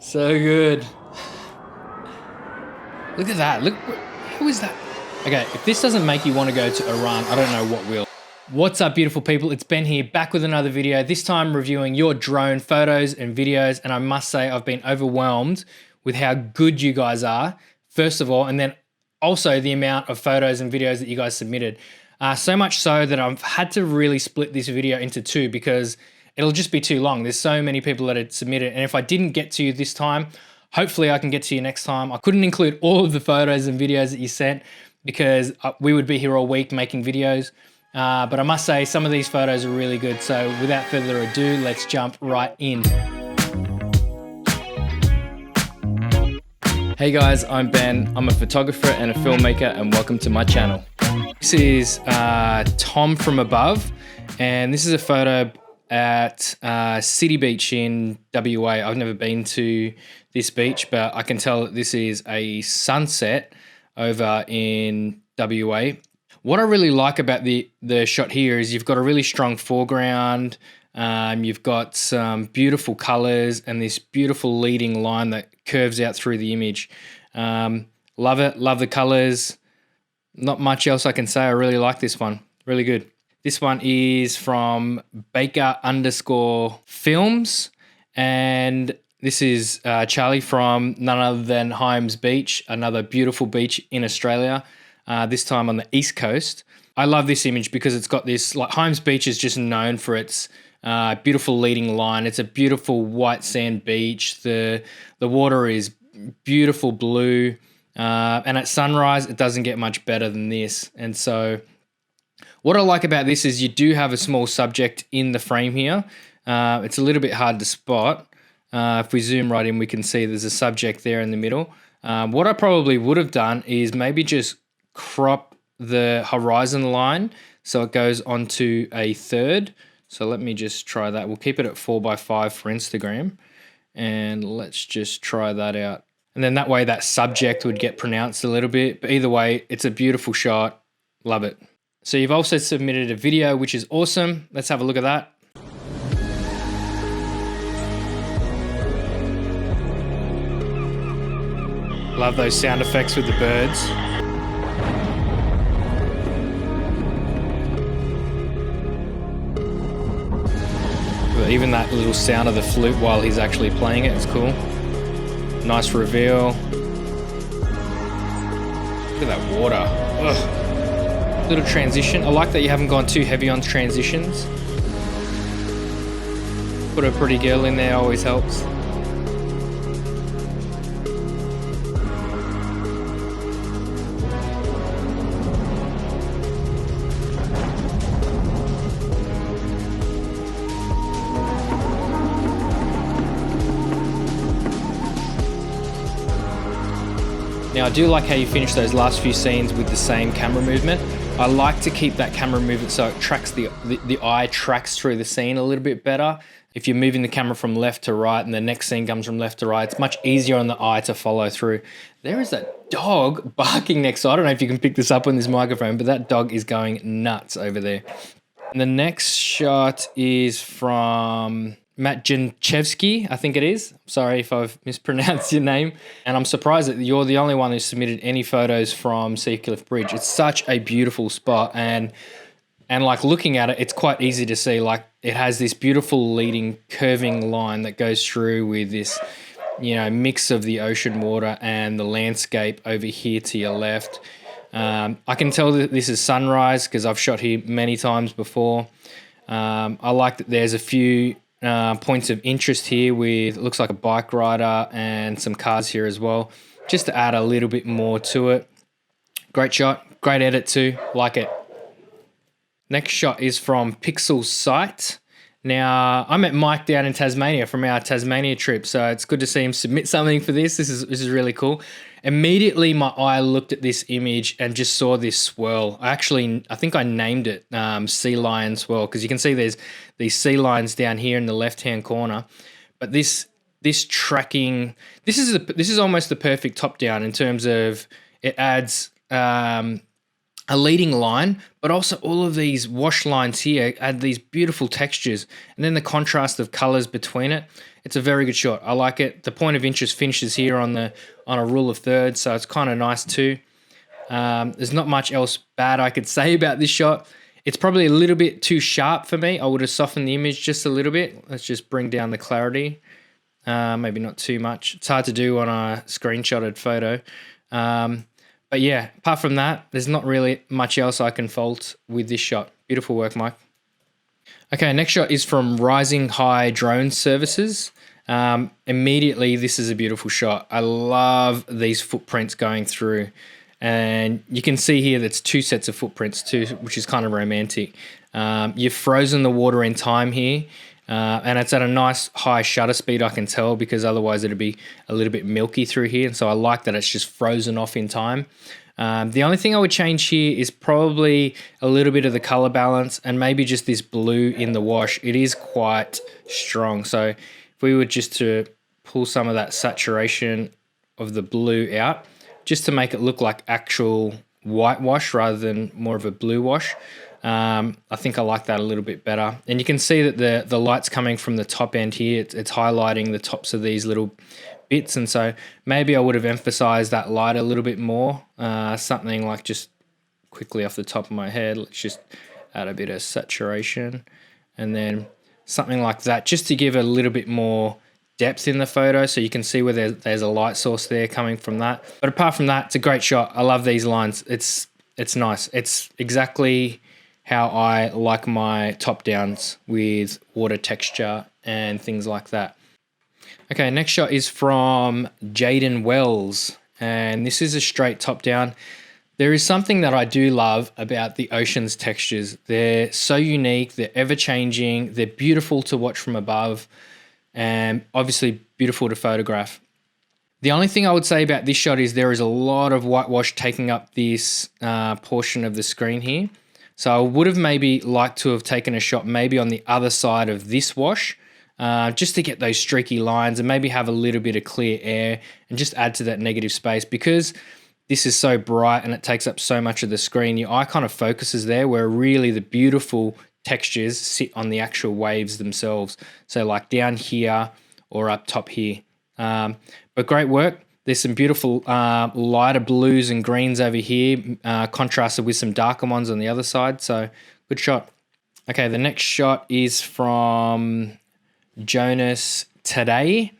So good. Look at that. Look, how is that? Okay, if this doesn't make you want to go to Iran, I don't know what will. What's up, beautiful people? It's Ben here, back with another video, this time reviewing your drone photos and videos, and I must say I've been overwhelmed with how good you guys are, first of all, and then also the amount of photos and videos that you guys submitted. So much so that I've had to really split this video into two because it'll just be too long. There's so many people that had submitted, and if I didn't get to you this time, hopefully I can get to you next time. I couldn't include all of the photos and videos that you sent because we would be here all week making videos. But I must say some of these photos are really good. So without further ado, let's jump right in. Hey guys, I'm Ben. I'm a photographer and a filmmaker, and welcome to my channel. This is Tom from Above, and this is a photo at City Beach in WA. I've never been to this beach, but I can tell that this is a sunset over in WA. What I really like about the shot here is you've got a really strong foreground, you've got some beautiful colors and this beautiful leading line that curves out through the image. Love it, love the colors. Not much else I can say. I really like this one, really good. This one is from Baker_Films, and this is Charlie from none other than Hyams Beach, another beautiful beach in Australia, this time on the East Coast. I love this image because it's got this, like, Hyams Beach is just known for its beautiful leading line. It's a beautiful white sand beach. The water is beautiful blue, and at sunrise it doesn't get much better than this. And so what I like about this is you do have a small subject in the frame here. It's a little bit hard to spot. If we zoom right in, we can see there's a subject there in the middle. What I probably would have done is maybe just crop the horizon line so it goes onto a third. So let me just try that. We'll keep it at 4x5 for Instagram, and let's just try that out. And then that way that subject would get pronounced a little bit, but either way, it's a beautiful shot. Love it. So you've also submitted a video, which is awesome. Let's have a look at that. Love those sound effects with the birds. Even that little sound of the flute while he's actually playing it is cool. Nice reveal. Look at that water. Ugh. Little transition. I like that you haven't gone too heavy on transitions. Put a pretty girl in there always helps. Now, I do like how you finish those last few scenes with the same camera movement. I like to keep that camera movement so it tracks the eye tracks through the scene a little bit better. If you're moving the camera from left to right and the next scene comes from left to right, it's much easier on the eye to follow through. There is that dog barking next door. I don't know if you can pick this up on this microphone, but that dog is going nuts over there. And the next shot is from Matt Janchevsky, I think it is. Sorry if I've mispronounced your name. And I'm surprised that you're the only one who submitted any photos from Seacliff Bridge. It's such a beautiful spot, and like looking at it, it's quite easy to see, like, it has this beautiful leading curving line that goes through with this, you know, mix of the ocean water and the landscape over here to your left. I can tell that this is sunrise because I've shot here many times before. I like that there's a few points of interest here with, it looks like a bike rider and some cars here as well, just to add a little bit more to it. Great shot, great edit too, like it. Next shot is from Pixel Sight. Now, I met Mike down in Tasmania from our Tasmania trip, so it's good to see him submit something for this. This is really cool. Immediately, my eye looked at this image and just saw this swirl. I think I named it Sea Lion Swirl, because you can see there's these sea lions down here in the left-hand corner. But this tracking, this is almost the perfect top-down in terms of it adds a leading line, but also all of these wash lines here add these beautiful textures, and then the contrast of colors between it. It's a very good shot. I like it. The point of interest finishes here on a rule of thirds, so it's kind of nice too. There's not much else bad I could say about this shot. It's probably a little bit too sharp for me. I would have softened the image just a little bit. Let's just bring down the clarity. Maybe not too much. It's hard to do on a screenshotted photo. But yeah, apart from that, there's not really much else I can fault with this shot. Beautiful work, Mike. Okay, next shot is from Rising High Drone Services. Immediately, this is a beautiful shot. I love these footprints going through. And you can see here that's two sets of footprints too, which is kind of romantic. You've frozen the water in time here. And it's at a nice high shutter speed, I can tell, because otherwise it'd be a little bit milky through here. And so I like that it's just frozen off in time. The only thing I would change here is probably a little bit of the color balance and maybe just this blue in the wash. It is quite strong. So if we were just to pull some of that saturation of the blue out, just to make it look like actual whitewash rather than more of a blue wash. I think I like that a little bit better. And you can see that the light's coming from the top end here. It's highlighting the tops of these little bits. And so maybe I would have emphasized that light a little bit more. Something like, just quickly off the top of my head, let's just add a bit of saturation. And then something like that, just to give a little bit more depth in the photo, so you can see where there's a light source there coming from that. But apart from that, it's a great shot. I love these lines. It's nice. It's exactly how I like my top downs, with water texture and things like that. Okay, next shot is from Jaden Wells, and this is a straight top down. There is something that I do love about the ocean's textures. They're so unique, they're ever changing, they're beautiful to watch from above, and obviously beautiful to photograph. The only thing I would say about this shot is there is a lot of whitewash taking up this portion of the screen here. So I would have maybe liked to have taken a shot maybe on the other side of this wash, just to get those streaky lines and maybe have a little bit of clear air and just add to that negative space. Because this is so bright and it takes up so much of the screen, your eye kind of focuses there, where really the beautiful textures sit on the actual waves themselves. So like down here or up top here. But great work. There's some beautiful lighter blues and greens over here, contrasted with some darker ones on the other side. So good shot. Okay, the next shot is from Jonas Today.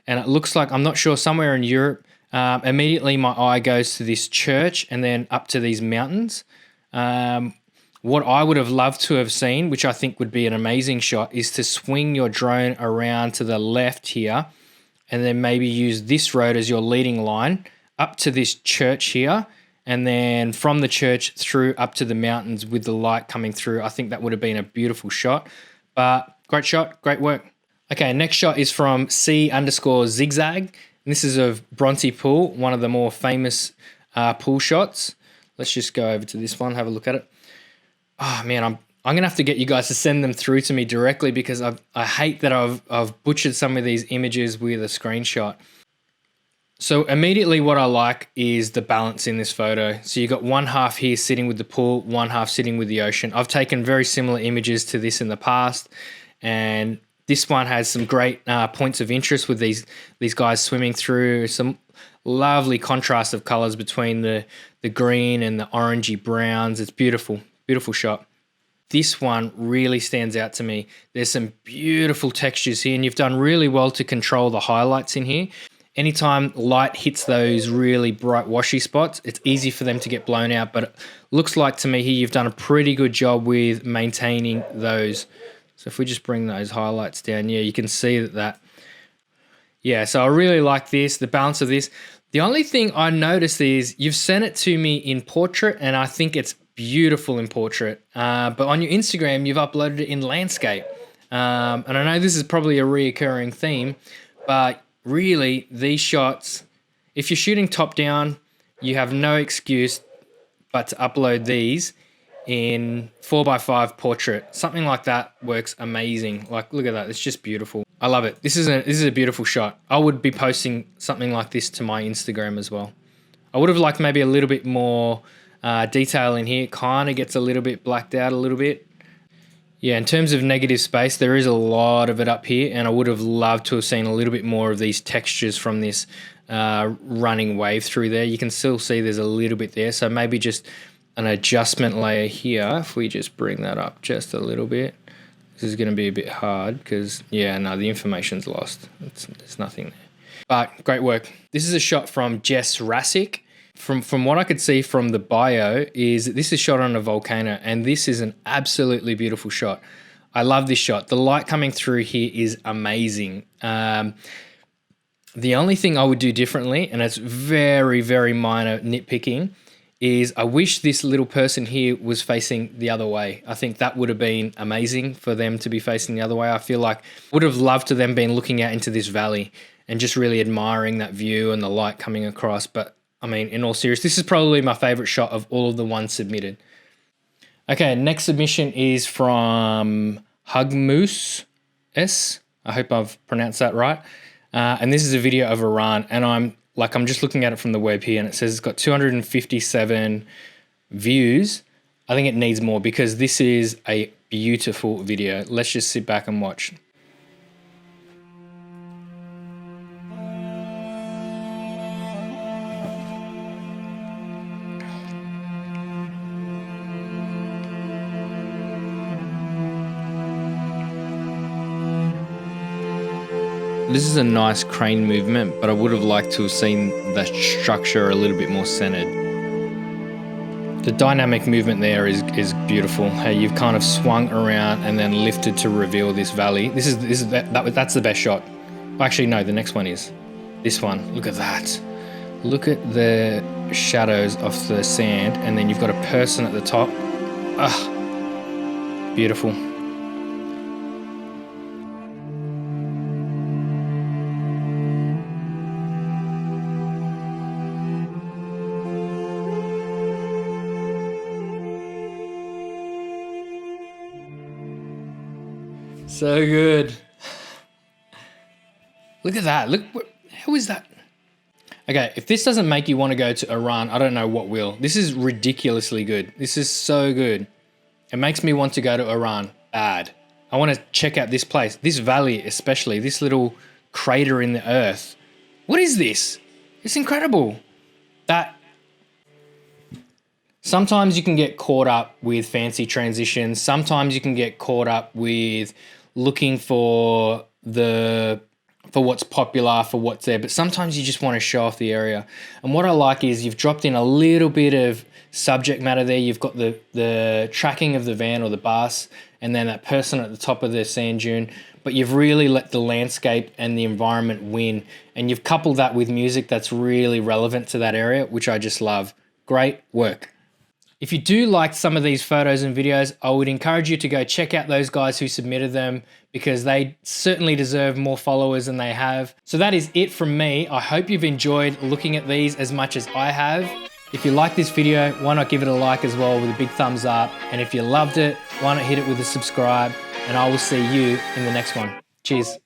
And it looks like, I'm not sure, somewhere in Europe. Immediately my eye goes to this church and then up to these mountains. What I would have loved to have seen, which I think would be an amazing shot, is to swing your drone around to the left here and then maybe use this road as your leading line up to this church here, and then from the church through up to the mountains with the light coming through. I think that would have been a beautiful shot. But great shot, great work. Okay, next shot is from C_zigzag. And this is of Bronte Pool, one of the more famous pool shots. Let's just go over to this one, have a look at it. Oh man, I'm gonna have to get you guys to send them through to me directly, because I hate that I've butchered some of these images with a screenshot. So immediately what I like is the balance in this photo. So you got one half here sitting with the pool, one half sitting with the ocean. I've taken very similar images to this in the past, and this one has some great points of interest with these guys swimming through, some lovely contrast of colors between the green and the orangey browns. It's beautiful, beautiful shot. This one really stands out to me. There's some beautiful textures here, and you've done really well to control the highlights in here. Anytime light hits those really bright washy spots, it's easy for them to get blown out, but it looks like to me here you've done a pretty good job with maintaining those. So if we just bring those highlights down, yeah, you can see that. Yeah, so I really like this, the balance of this. The only thing I noticed is you've sent it to me in portrait, and I think it's beautiful in portrait, but on your Instagram you've uploaded it in landscape, and I know this is probably a reoccurring theme, but really these shots, if you're shooting top down, you have no excuse but to upload these in 4x5 portrait. Something like that works amazing. Like, look at that, it's just beautiful. I love it. This is a beautiful shot. I would be posting something like this to my Instagram as well. I would have liked maybe a little bit more Detail in here kind of gets a little bit blacked out a little bit. Yeah, in terms of negative space, there is a lot of it up here, and I would have loved to have seen a little bit more of these textures from this running wave through there. You can still see there's a little bit there, so maybe just an adjustment layer here. If we just bring that up just a little bit. This is going to be a bit hard because, yeah, no, the information's lost. There's nothing there. But great work. This is a shot from Jess Rassick. From what I could see from the bio is this is shot on a volcano, and this is an absolutely beautiful shot. I love this shot. The light coming through here is amazing. The only thing I would do differently, and it's very, very minor nitpicking, is I wish this little person here was facing the other way. I think that would have been amazing for them to be facing the other way. I feel like I would have loved to them been looking out into this valley and just really admiring that view and the light coming across. But I mean, in all seriousness, this is probably my favorite shot of all of the ones submitted. Okay, next submission is from Hugmoose S. I hope I've pronounced that right. And this is a video of Iran, and I'm just looking at it from the web here, and it says it's got 257 views. I think it needs more because this is a beautiful video. Let's just sit back and watch. This is a nice crane movement, but I would have liked to have seen the structure a little bit more centered. The dynamic movement there is beautiful. How you've kind of swung around and then lifted to reveal this valley. That's the best shot. Actually, no, the next one is this one. Look at that. Look at the shadows of the sand, and then you've got a person at the top. Ah, beautiful. So good. Look at that. Look, how is that? Okay, if this doesn't make you want to go to Iran, I don't know what will. This is ridiculously good. This is so good. It makes me want to go to Iran bad. I want to check out this place, this valley especially, this little crater in the earth. What is this? It's incredible. Sometimes you can get caught up with fancy transitions. Sometimes you can get caught up with looking for what's popular, for what's there, but sometimes you just want to show off the area. And what I like is you've dropped in a little bit of subject matter there. You've got the tracking of the van or the bus, and then that person at the top of the sand dune, but you've really let the landscape and the environment win, and you've coupled that with music that's really relevant to that area, which I just love. Great work. If you do like some of these photos and videos, I would encourage you to go check out those guys who submitted them, because they certainly deserve more followers than they have. So that is it from me. I hope you've enjoyed looking at these as much as I have. If you like this video, why not give it a like as well with a big thumbs up? And if you loved it, why not hit it with a subscribe? And I will see you in the next one. Cheers.